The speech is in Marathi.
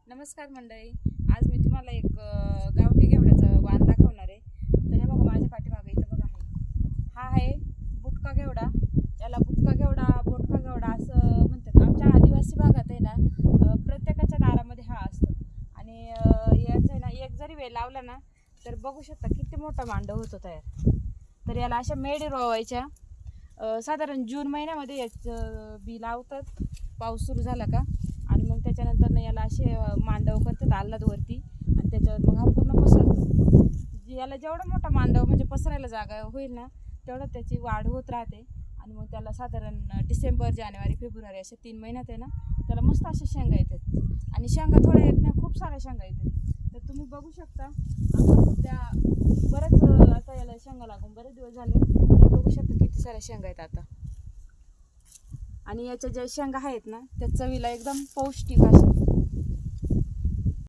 नमस्कार मंडळी. आज मी तुम्हाला एक गावठी घेवड्याचं वाण दाखवणार आहे. तर हे बघा माझ्या पाठीमागे इथं बघा हा आहे बुटका घेवडा. याला बुटका घेवडा, बोटका घेवडा असं म्हणतात. आमच्या आदिवासी भागात आहे ना प्रत्येकाच्या दारामध्ये हा असतो. आणि याचं आहे ना एक जरी वेळ लावला ना तर बघू शकता किती मोठा मांडव होतो तयार. तर याला अशा मेढी रोवायच्या. साधारण जून महिन्यामध्ये याचं बी लावतात पाऊस सुरू झाला का. आणि मग त्याच्यानंतर याला असे मांडव करतात आल्हादवरती आणि त्याच्यावर मग हा पूर्ण पसरतो. याला जेवढा मोठा मांडव म्हणजे पसरायला जागा होईल ना तेवढं त्याची वाढ होत राहते. आणि मग त्याला साधारण डिसेंबर, जानेवारी, फेब्रुवारी अशा 3 महिन्यात आहे ना त्याला मस्त अशा शेंगा येतात. आणि शेंगा थोड्या येत नाही, खूप साऱ्या शेंगा येतात. तर तुम्ही बघू शकता आता सध्या बरेच आता याला शेंगा लागून बरेच दिवस झाले. तर बघू शकता किती साऱ्या शेंगा आहेत आता. आणि याच्या ज्या शेंगा आहेत ना त्या चवीला एकदम पौष्टिक अशा.